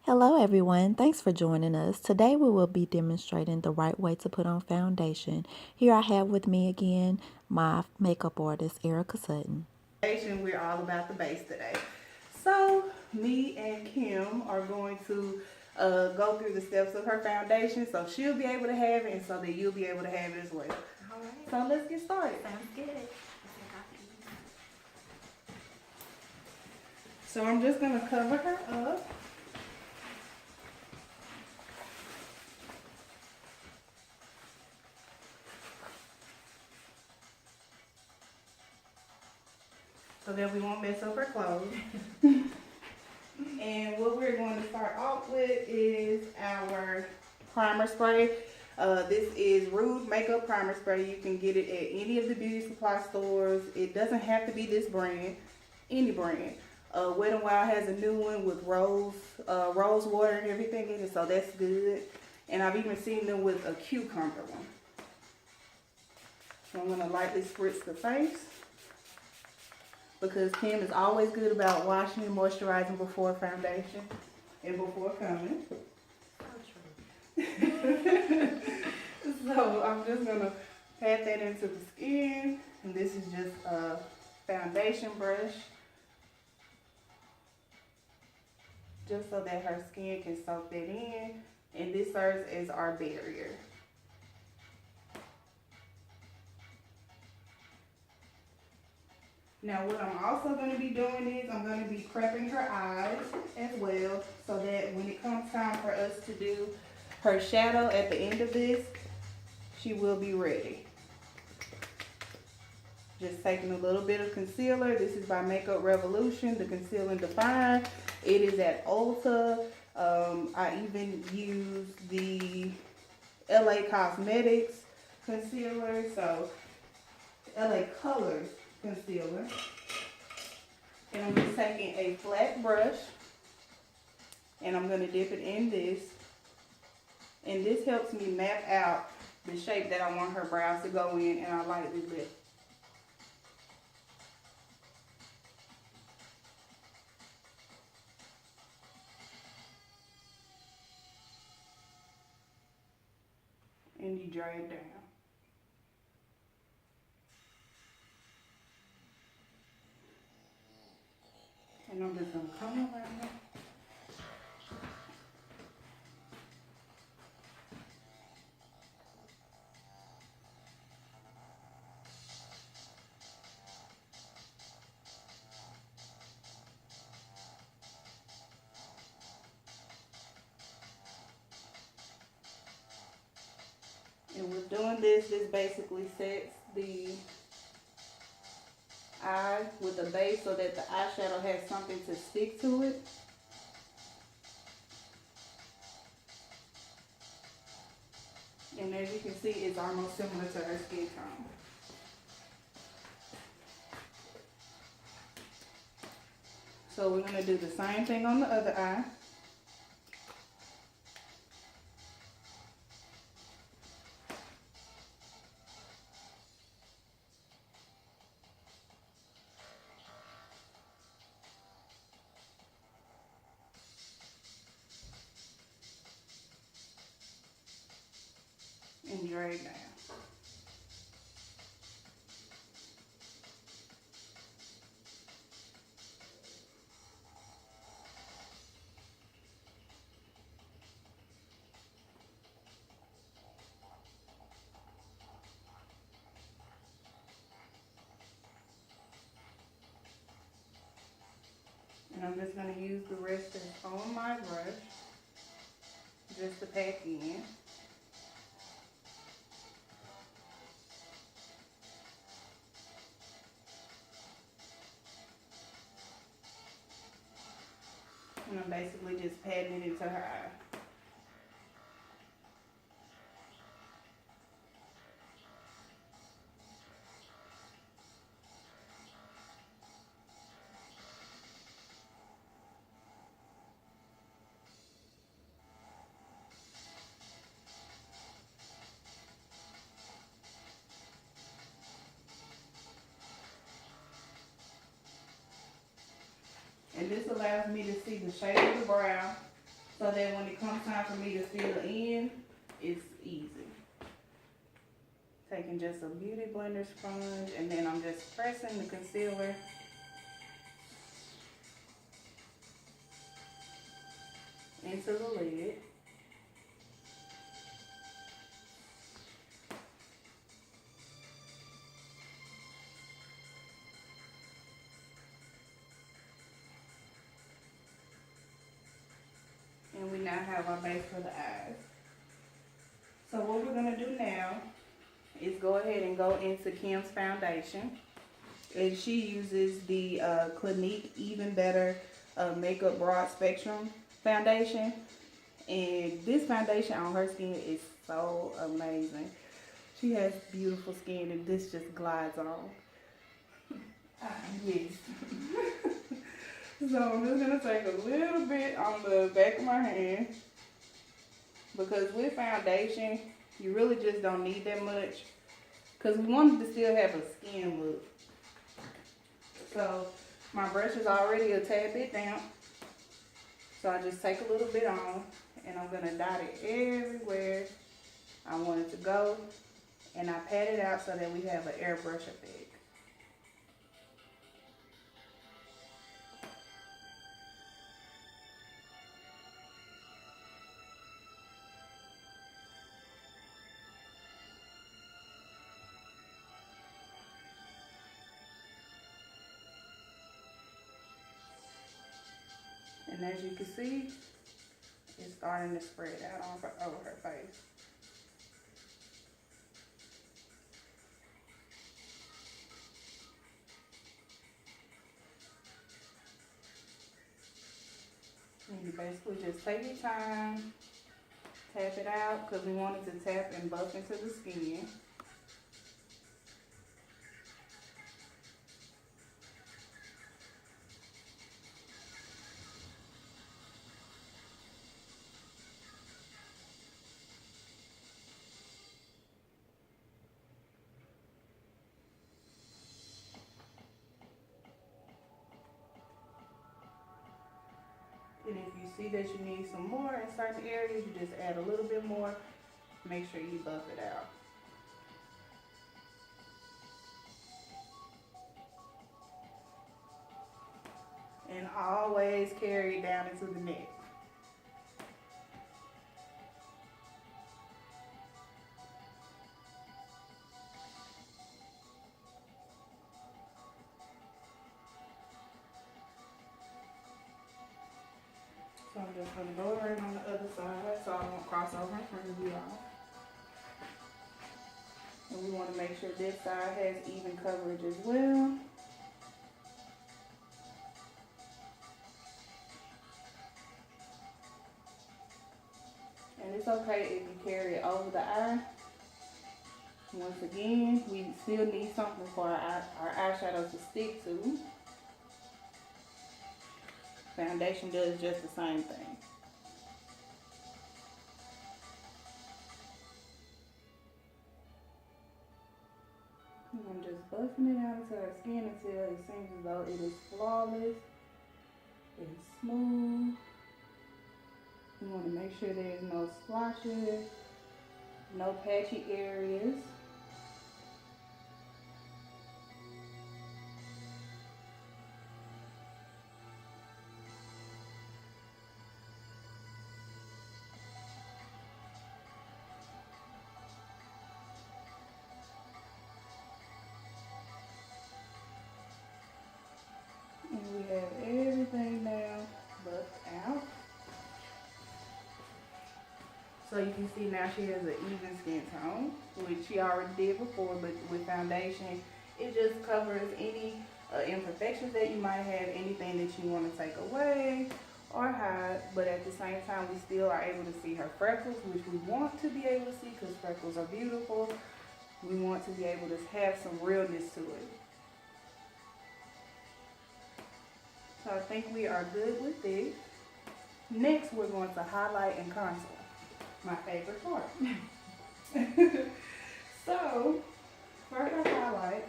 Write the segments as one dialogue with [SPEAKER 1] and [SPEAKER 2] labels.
[SPEAKER 1] Hello everyone, thanks for joining us. Today we will be demonstrating the right way to put on foundation. Here I have with me again my makeup artist, Erica Sutton.
[SPEAKER 2] We're all about the base today. So me and Kim are going to go through the steps of her foundation so she'll be able to have it and so that you'll be able to have it as well.
[SPEAKER 3] Alright.
[SPEAKER 2] So let's get started.
[SPEAKER 3] Sounds good.
[SPEAKER 2] So I'm just going to cover her up. So that we won't mess up her clothes. And what we're going to start off with is our primer spray. This is Rude Makeup Primer Spray. You can get it at any of the beauty supply stores. It doesn't have to be this brand, any brand. Wet n Wild has a new one with rose water and everything in it, so that's good. And I've even seen them with a cucumber one. So I'm going to lightly spritz the face, because Kim is always good about washing and moisturizing before foundation and before coming. So I'm just gonna pat that into the skin, and this is just a foundation brush, just so that her skin can soak that in, and this serves as our barrier. Now what I'm also going to be doing is I'm going to be prepping her eyes as well, so that when it comes time for us to do her shadow at the end of this, she will be ready. Just taking a little bit of concealer. This is by Makeup Revolution, the Conceal and Define. It is at Ulta. I even use the LA Cosmetics concealer, so LA Colors concealer. And I'm just taking a flat brush and I'm going to dip it in this. And this helps me map out the shape that I want her brows to go in, and I lightly lift. And you drag down. And I'm just going to come around. And with doing this, this basically sets the eye with a base so that the eyeshadow has something to stick to it. And as you can see, it's almost similar to her skin tone. So we're going to do the same thing on the other eye. And drag down. And I'm just going to use the rest of on my brush just to pack in. And I'm basically just patting it into her eye. And this allows me to see the shape of the brow so that when it comes time for me to fill in, it's easy. Taking just a beauty blender sponge, and then I'm just pressing the concealer into the lid. And we now have our base for the eyes. So what we're gonna do now is go ahead and go into Kim's foundation. And she uses the Clinique Even Better Makeup Broad Spectrum foundation. And this foundation on her skin is so amazing. She has beautiful skin and this just glides on. Yes. So I'm just going to take a little bit on the back of my hand. Because with foundation, you really just don't need that much. Because we wanted to still have a skin look. So my brush is already a tad bit damp. So I just take a little bit on. And I'm going to dot it everywhere I want it to go. And I pat it out so that we have an airbrush effect. And as you can see, it's starting to spread out over her face. And you basically just take your time, tap it out, because we want it to tap and buff into the skin. And if you see that you need some more in certain areas, you just add a little bit more. Make sure you buff it out. And always carry it down into the neck. So I'm just going to go right on the other side so I won't cross over in front of you all. And we want to make sure this side has even coverage as well. And it's okay if you carry it over the eye. Once again, we still need something for our eyeshadow to stick to. Foundation does just the same thing. And I'm just buffing it out into our skin until it seems as though it is flawless. It's smooth. We want to make sure there's no splotches, no patchy areas. And we have everything now buffed out. So you can see now she has an even skin tone, which she already did before, but with foundation, it just covers any imperfections that you might have, anything that you want to take away or hide, but at the same time, we still are able to see her freckles, which we want to be able to see because freckles are beautiful. We want to be able to have some realness to it. So I think we are good with this. Next, we're going to highlight and contour. My favorite part. So, for our highlight,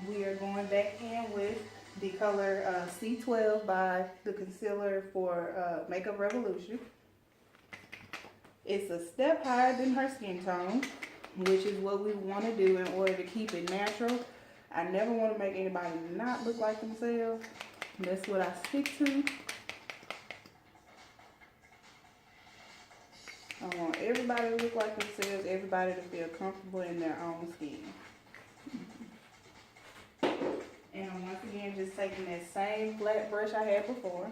[SPEAKER 2] we are going back in with the color C12 by the concealer for Makeup Revolution. It's a step higher than her skin tone, which is what we want to do in order to keep it natural. I never want to make anybody not look like themselves. That's what I stick to. I want everybody to look like themselves, everybody to feel comfortable in their own skin. And I'm once again just taking that same flat brush I had before.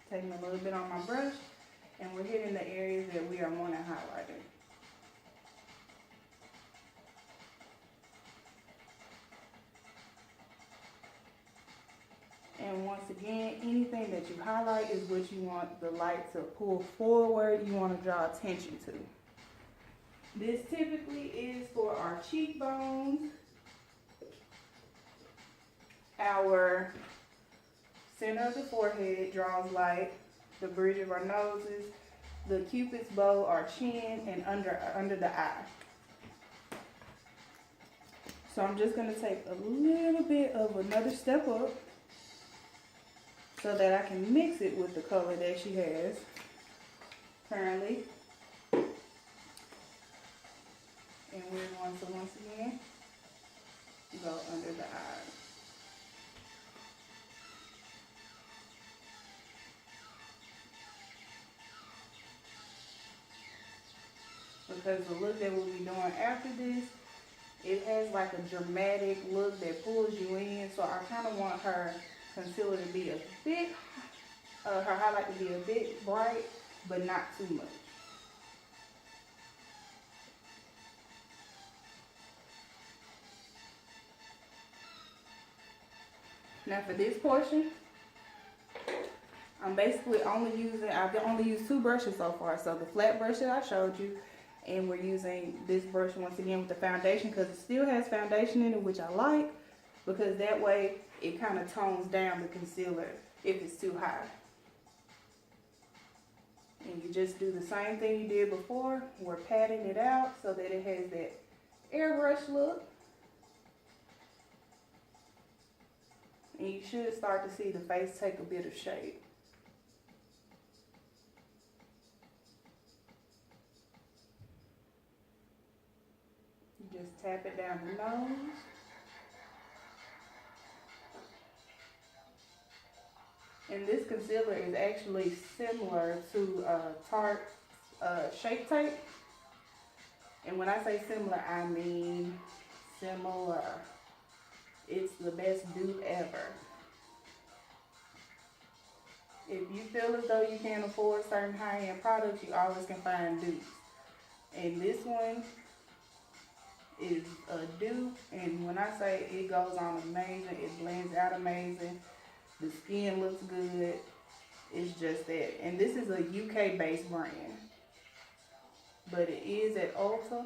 [SPEAKER 2] Taking a little bit on my brush, and we're hitting the areas that we are wanting highlighted. And once again, anything that you highlight is what you want the light to pull forward, you want to draw attention to. This typically is for our cheekbones, our center of the forehead draws light, the bridge of our noses, the cupid's bow, our chin, and under the eye. So I'm just going to take a little bit of another step up so that I can mix it with the color that she has currently. And we're going to once again go under the eye. Because the look that we'll be doing after this, it has like a dramatic look that pulls you in. So I kind of want her concealer to be a bit, her highlight to be a bit bright, but not too much. Now for this portion, I'm basically only using, I've only used 2 brushes so far. So the flat brush that I showed you, and we're using this brush once again with the foundation because it still has foundation in it, which I like, because that way it kind of tones down the concealer if it's too high. And you just do the same thing you did before. We're patting it out so that it has that airbrush look. And you should start to see the face take a bit of shape. You just tap it down the nose. And this concealer is actually similar to Tarte Shape Tape. And when I say similar, I mean similar. It's the best dupe ever. If you feel as though you can't afford certain high-end products, you always can find dupes. And this one is a dupe, and when I say it goes on amazing, it blends out amazing, the skin looks good, it's just that. And this is a UK based brand, but it is at Ulta.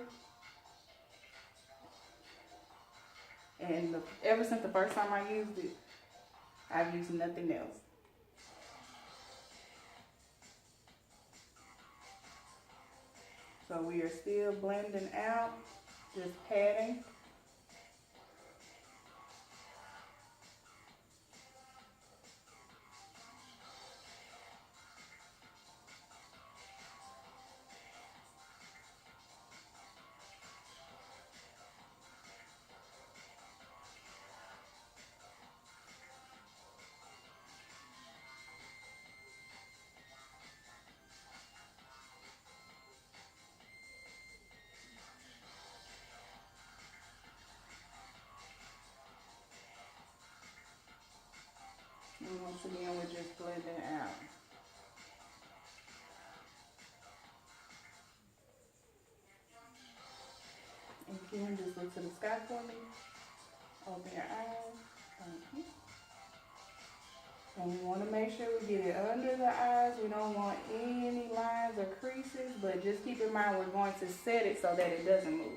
[SPEAKER 2] And ever since the first time I used it, I've used nothing else. So we are still blending out, just patting. And once again, we're just blending out. And again, just look to the sky for me. Open your eyes. And we want to make sure we get it under the eyes. We don't want any lines or creases, but just keep in mind we're going to set it so that it doesn't move.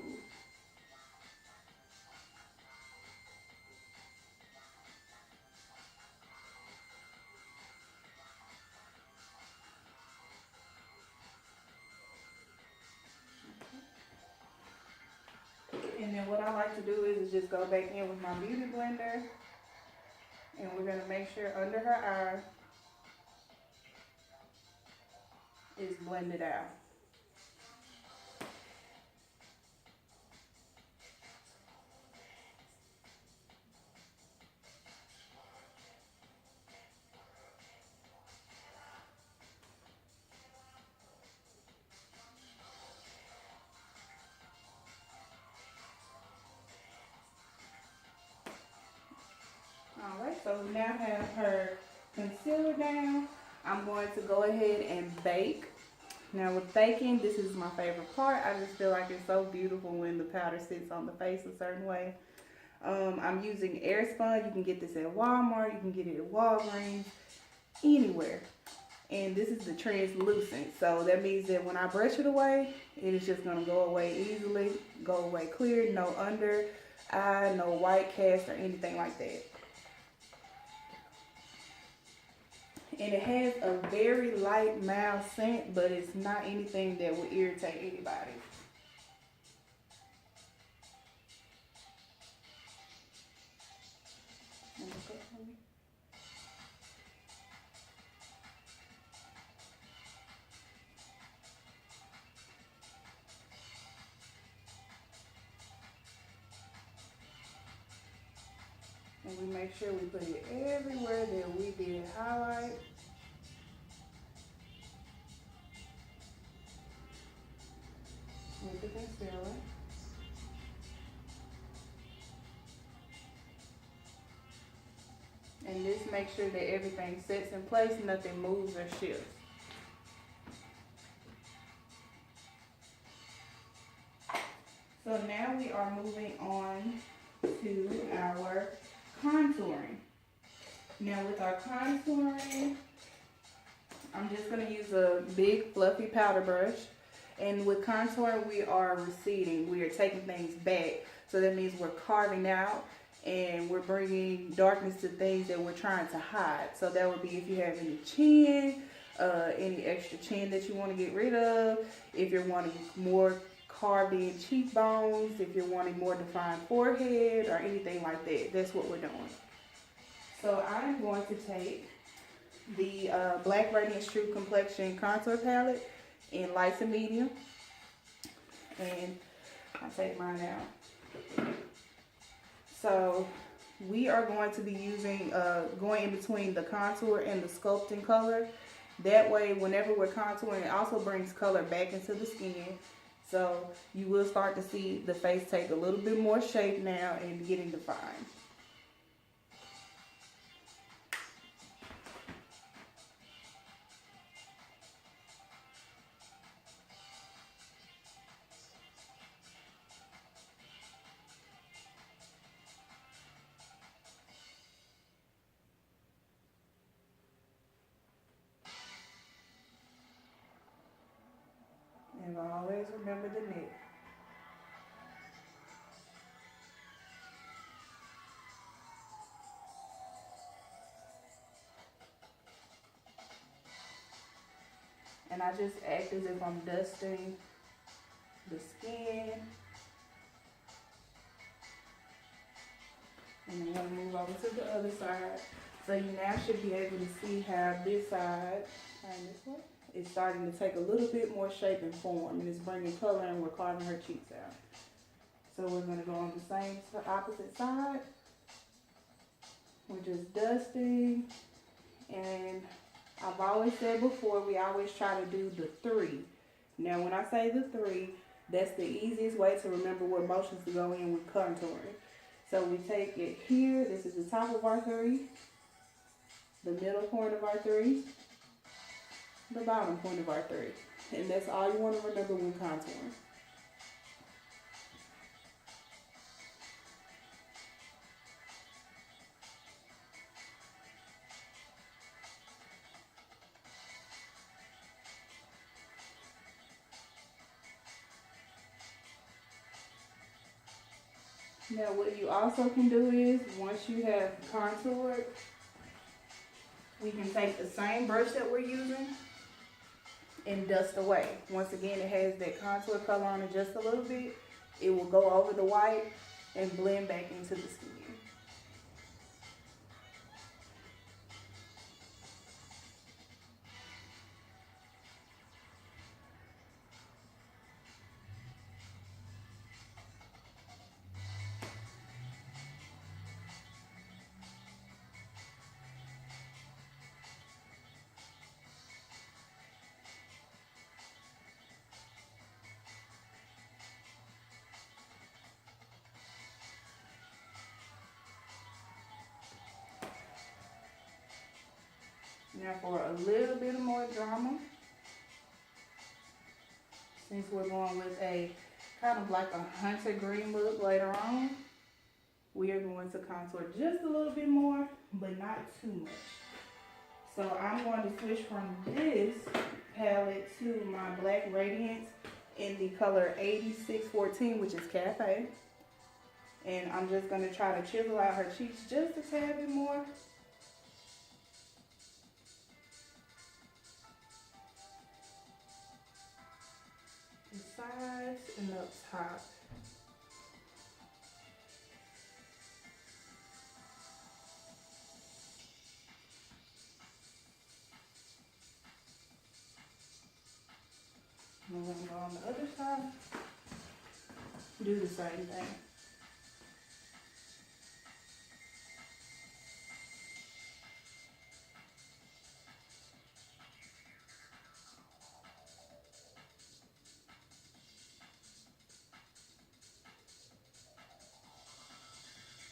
[SPEAKER 2] And then what I like to do is just go back in with my beauty blender And we're going to make sure under her eye is blended out. Alright, so we now have her concealer down. I'm going to go ahead and bake. Now with baking, this is my favorite part. I just feel like it's so beautiful when the powder sits on the face a certain way. I'm using Airspun. You can get this at Walmart. You can get it at Walgreens. Anywhere. And this is the translucent. So that means that when I brush it away, it is just going to go away easily. Go away clear. No under eye, no white cast or anything like that. And it has a very light, mild scent, but it's not anything that will irritate anybody. And we make sure we put it everywhere that we did highlight. With the concealer. And this makes sure that everything sits in place, nothing moves or shifts. So now we are moving on to our contouring. Now with our contouring, I'm just going to use a big fluffy powder brush. And with contouring, we are receding. We are taking things back. So that means we're carving out and we're bringing darkness to things that we're trying to hide. So that would be if you have any chin, any extra chin that you want to get rid of, if you're wanting more carved in cheekbones, if you're wanting more defined forehead or anything like that. That's what we're doing. So I'm going to take the Black Radiance True Complexion Contour Palette in light to medium, and I'll take mine out. So we are going to be using going in between the contour and the sculpting color. That way whenever we're contouring, it also brings color back into the skin, so you will start to see the face take a little bit more shape now and getting defined. And always remember the neck. And I just act as if I'm dusting the skin. And then we'll move over to the other side. So you now should be able to see how this side, and this one, is starting to take a little bit more shape and form. And it's bringing color, and we're carving her cheeks out. So we're going to go on the same opposite side. We're just dusting. And I've always said before, we always try to do the 3. Now when I say the 3, that's the easiest way to remember what motions to go in with contouring. So we take it here, this is the top of our 3, the middle point of our 3, the bottom point of our 3. And that's all you want to remember when contouring. Now what you also can do is, once you have contoured, we can take the same brush that we're using and dust away. Once again, it has that contour color on it just a little bit. It will go over the white and blend back into the skin. Now for a little bit more drama, since we're going with a kind of like a hunter green look later on, we are going to contour just a little bit more, but not too much. So I'm going to switch from this palette to my Black Radiance in the color 8614, which is Cafe. And I'm just going to try to chisel out her cheeks just a tad bit more. The sides and up top. And we're going to go on the other side. Do the same thing.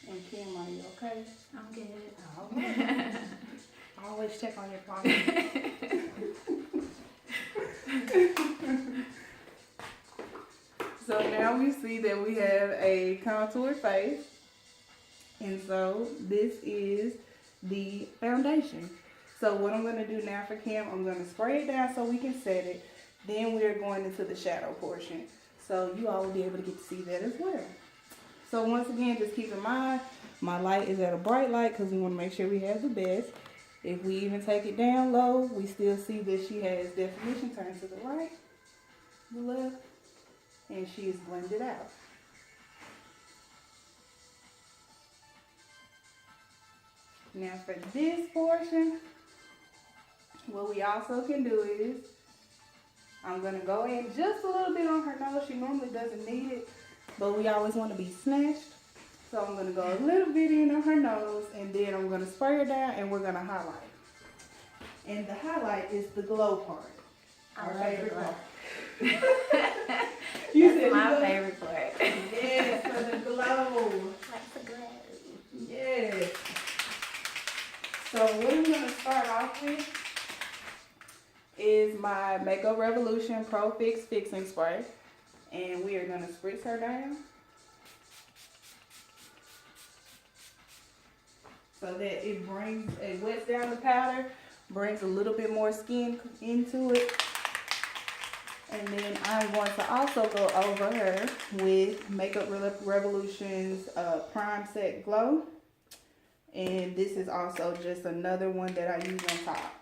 [SPEAKER 2] And Kim, are you okay?
[SPEAKER 1] I'm good.
[SPEAKER 2] Oh, okay. Always check on your partner. So now we see that we have a contour face. And so this is the foundation. So what I'm going to do now for Kim, I'm going to spray it down so we can set it. Then we're going into the shadow portion. So you all will be able to get to see that as well. So once again, just keep in mind, my light is at a bright light because we want to make sure we have the best. If we even take it down low, we still see that she has definition. Turn to the right, the left, and she is blended out. Now for this portion, what we also can do is, I'm going to go in just a little bit on her nose. She normally doesn't need it, but we always want to be snatched. So I'm going to go a little bit in on her nose, and then I'm going to spray her down, and we're going to highlight. And the highlight is the glow part.
[SPEAKER 1] I
[SPEAKER 2] Our
[SPEAKER 1] love
[SPEAKER 2] favorite
[SPEAKER 1] the glow.
[SPEAKER 2] part. You
[SPEAKER 1] That's
[SPEAKER 2] said
[SPEAKER 1] my
[SPEAKER 2] you
[SPEAKER 1] favorite part.
[SPEAKER 2] Yes, for the glow.
[SPEAKER 1] Like the glow.
[SPEAKER 2] Yes. So what I'm going to start off with is my Makeup Revolution Pro Fix Fixing Spray. And we are going to spritz her down, so that it wets down the powder, brings a little bit more skin into it. And then I'm going to also go over her with Makeup Revolution's Prime Set Glow. And this is also just another one that I use on top.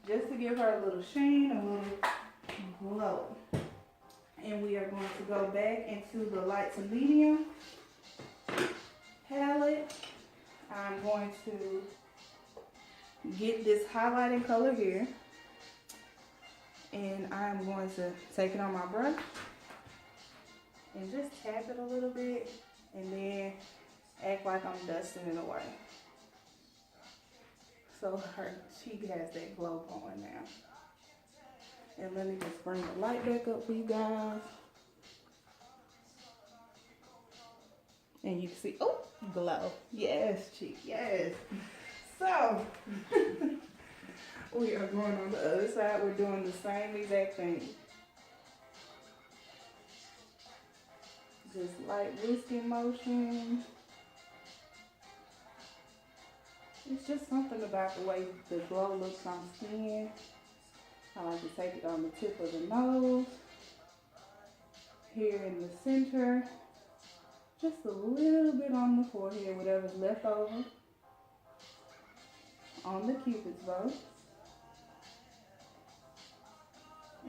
[SPEAKER 2] Just to give her a little sheen, a little glow. And we are going to go back into the light to medium palette. I'm going to get this highlighting color here. And I'm going to take it on my brush and just tap it a little bit, and then act like I'm dusting it away. So her cheek has that glow going now. And let me just bring the light back up for you guys. And you can see, oh, glow. Yes, cheek, yes. So, we are going on the other side. We're doing the same exact thing. Just light whisking motion. It's just something about the way the glow looks on skin. I like to take it on the tip of the nose, here in the center, just a little bit on the forehead, whatever's left over, on the Cupid's bow,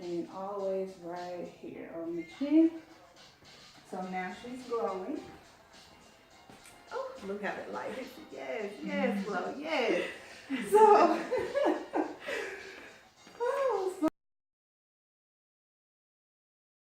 [SPEAKER 2] and always right here on the chin. So now she's glowing. Oh, look how that light hits you. Yes, yes, glow, yes. So